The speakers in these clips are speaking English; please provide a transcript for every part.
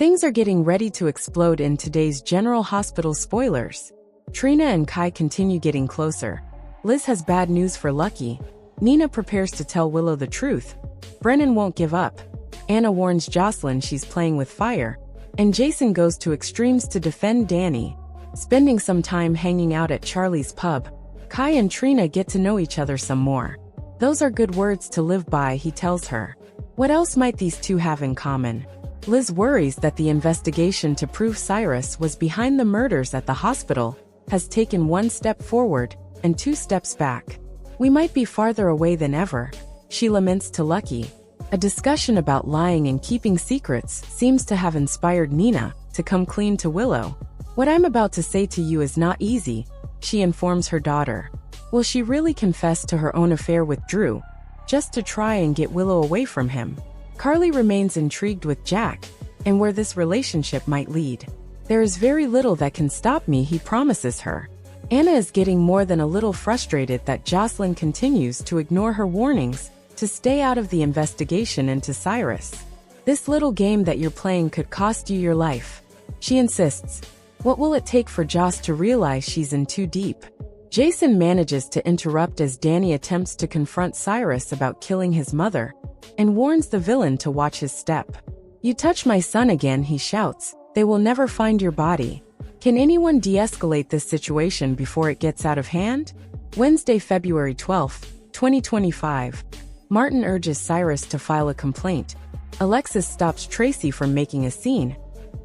Things are getting ready to explode in today's General Hospital spoilers. Trina and Kai continue getting closer. Liz has bad news for Lucky. Nina prepares to tell Willow the truth. Brennan won't give up. Anna warns Jocelyn she's playing with fire. And Jason goes to extremes to defend Danny. Spending some time hanging out at Charlie's pub, Kai and Trina get to know each other some more. Those are good words to live by, he tells her. What else might these two have in common? Liz worries that the investigation to prove Cyrus was behind the murders at the hospital has taken 1 step forward and 2 steps back. We might be farther away than ever, she laments to Lucky. A discussion about lying and keeping secrets seems to have inspired Nina to come clean to Willow. What I'm about to say to you is not easy, she informs her daughter. Will she really confess to her own affair with Drew, just to try and get Willow away from him? Carly remains intrigued with Jack, and where this relationship might lead. There is very little that can stop me, he promises her. Anna is getting more than a little frustrated that Jocelyn continues to ignore her warnings to stay out of the investigation into Cyrus. This little game that you're playing could cost you your life, she insists. What will it take for Joss to realize she's in too deep? Jason manages to interrupt as Danny attempts to confront Cyrus about killing his mother, and warns the villain to watch his step. You touch my son again, he shouts, they will never find your body. Can anyone de-escalate this situation before it gets out of hand? Wednesday, February 12, 2025. Martin urges Cyrus to file a complaint. Alexis stops Tracy from making a scene.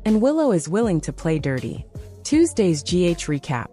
And Willow is willing to play dirty. Tuesday's GH recap.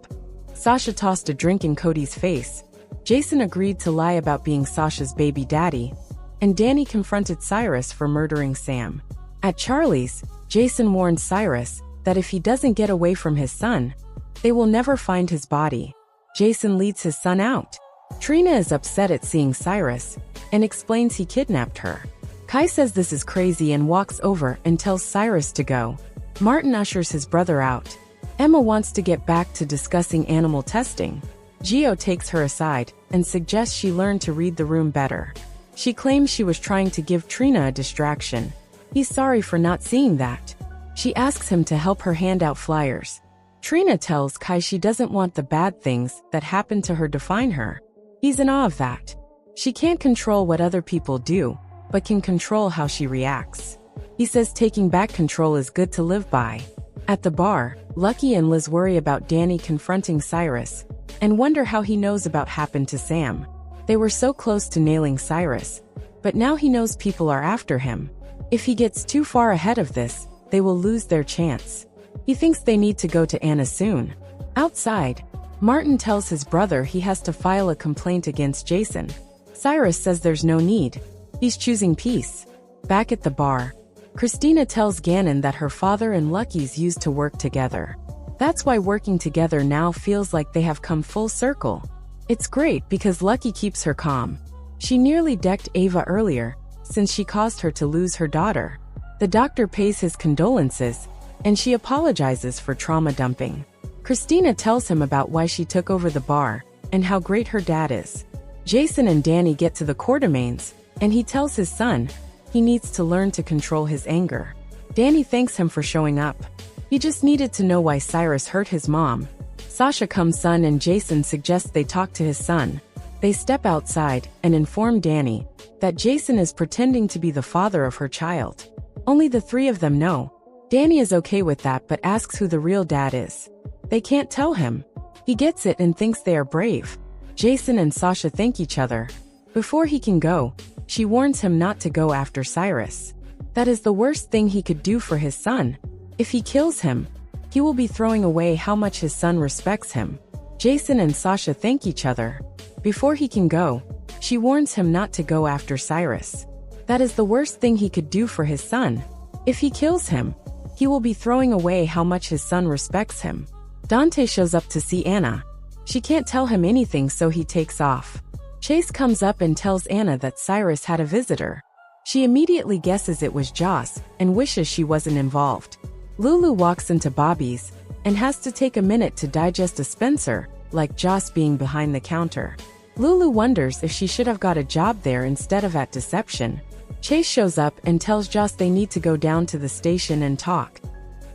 Sasha tossed a drink in Cody's face. Jason agreed to lie about being Sasha's baby daddy. And Danny confronted Cyrus for murdering Sam. At Charlie's, Jason warned Cyrus that if he doesn't get away from his son, they will never find his body. Jason leads his son out. Trina is upset at seeing Cyrus and explains he kidnapped her. Kai says this is crazy and walks over and tells Cyrus to go. Martin ushers his brother out. Emma wants to get back to discussing animal testing. Gio takes her aside and suggests she learn to read the room better. She claims she was trying to give Trina a distraction. He's sorry for not seeing that. She asks him to help her hand out flyers. Trina tells Kai she doesn't want the bad things that happened to her define her. He's in awe of that. She can't control what other people do, but can control how she reacts. He says taking back control is good to live by. At the bar, Lucky and Liz worry about Danny confronting Cyrus and wonder how he knows about happened to Sam. They were so close to nailing Cyrus, but now he knows people are after him. If he gets too far ahead of this, they will lose their chance. He thinks they need to go to Anna soon. Outside, Martin tells his brother he has to file a complaint against Jason. Cyrus says there's no need. He's choosing peace. Back at the bar, Christina tells Gannon that her father and Lucky's used to work together. That's why working together now feels like they have come full circle. It's great because Lucky keeps her calm. She nearly decked Ava earlier, since she caused her to lose her daughter. The doctor pays his condolences, and she apologizes for trauma dumping. Christina tells him about why she took over the bar, and how great her dad is. Jason and Danny get to the Quartermains, and he tells his son he needs to learn to control his anger. Danny thanks him for showing up. He just needed to know why Cyrus hurt his mom. Sasha comes son and Jason suggests they talk to his son. They step outside and inform Danny that Jason is pretending to be the father of her child. Only the three of them know. Danny is okay with that but asks who the real dad is. They can't tell him. He gets it and thinks they are brave. Jason and Sasha thank each other. Before he can go, she warns him not to go after Cyrus. That is the worst thing he could do for his son. If he kills him, he will be throwing away how much his son respects him. Jason and Sasha thank each other. Before he can go, she warns him not to go after Cyrus. That is the worst thing he could do for his son. If he kills him, he will be throwing away how much his son respects him. Dante shows up to see Anna. She can't tell him anything, so he takes off. Chase comes up and tells Anna that Cyrus had a visitor. She immediately guesses it was Joss and wishes she wasn't involved. Lulu walks into Bobby's and has to take a minute to digest a Spencer, like Joss being behind the counter. Lulu wonders if she should have got a job there instead of at Deception. Chase shows up and tells Joss they need to go down to the station and talk.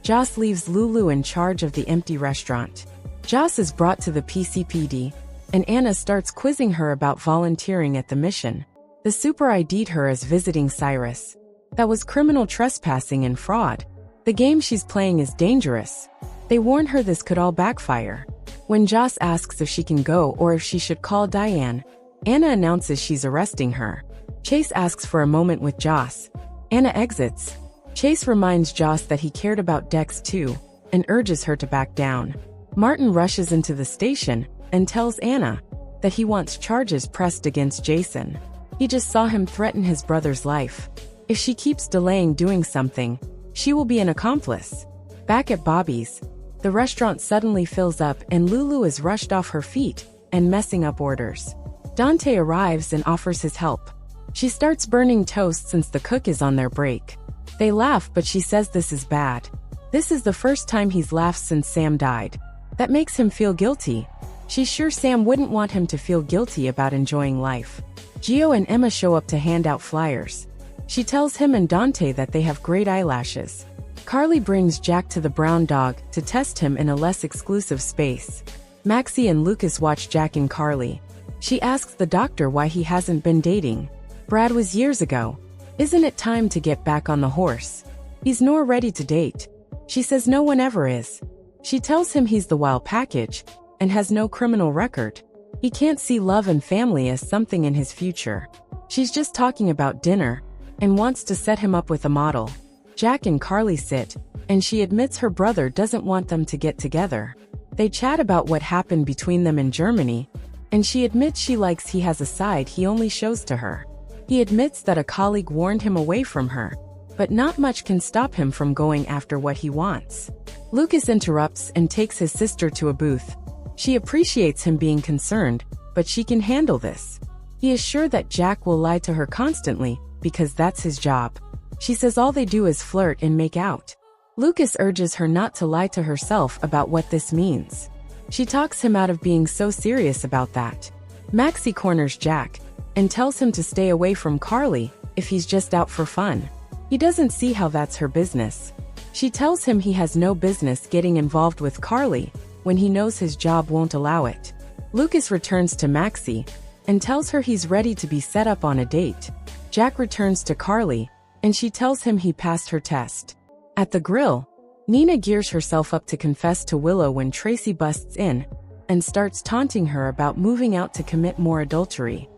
Joss leaves Lulu in charge of the empty restaurant. Joss is brought to the PCPD, and Anna starts quizzing her about volunteering at the mission. The super ID'd her as visiting Cyrus. That was criminal trespassing and fraud. The game she's playing is dangerous. They warn her this could all backfire. When Joss asks if she can go or if she should call Diane, Anna announces she's arresting her. Chase asks for a moment with Joss. Anna exits. Chase reminds Joss that he cared about Dex too, and urges her to back down. Martin rushes into the station and tells Anna that he wants charges pressed against Jason. He just saw him threaten his brother's life. If she keeps delaying doing something, she will be an accomplice. Back at Bobby's, the restaurant suddenly fills up and Lulu is rushed off her feet and messing up orders. Dante arrives and offers his help. She starts burning toast since the cook is on their break. They laugh, but she says this is bad. This is the first time he's laughed since Sam died. That makes him feel guilty. She's sure Sam wouldn't want him to feel guilty about enjoying life. Gio and Emma show up to hand out flyers. She tells him and Dante that they have great eyelashes. Carly brings Jack to the brown dog to test him in a less exclusive space. Maxie and Lucas watch Jack and Carly. She asks the doctor why he hasn't been dating. Brad was years ago. Isn't it time to get back on the horse? He's nor ready to date. She says no one ever is. She tells him he's the wild package and has no criminal record. He can't see love and family as something in his future. She's just talking about dinner and wants to set him up with a model. Jack and Carly sit, and she admits her brother doesn't want them to get together. They chat about what happened between them in Germany, and she admits she likes he has a side he only shows to her. He admits that a colleague warned him away from her, but not much can stop him from going after what he wants. Lucas interrupts and takes his sister to a booth. She appreciates him being concerned, but she can handle this. He is sure that Jack will lie to her constantly, because that's his job. She says all they do is flirt and make out. Lucas urges her not to lie to herself about what this means. She talks him out of being so serious about that. Maxie corners Jack and tells him to stay away from Carly if he's just out for fun. He doesn't see how that's her business. She tells him he has no business getting involved with Carly when he knows his job won't allow it. Lucas returns to Maxie and tells her he's ready to be set up on a date. Jack returns to Carly, and she tells him he passed her test. At the grill, Nina gears herself up to confess to Willow when Tracy busts in and starts taunting her about moving out to commit more adultery.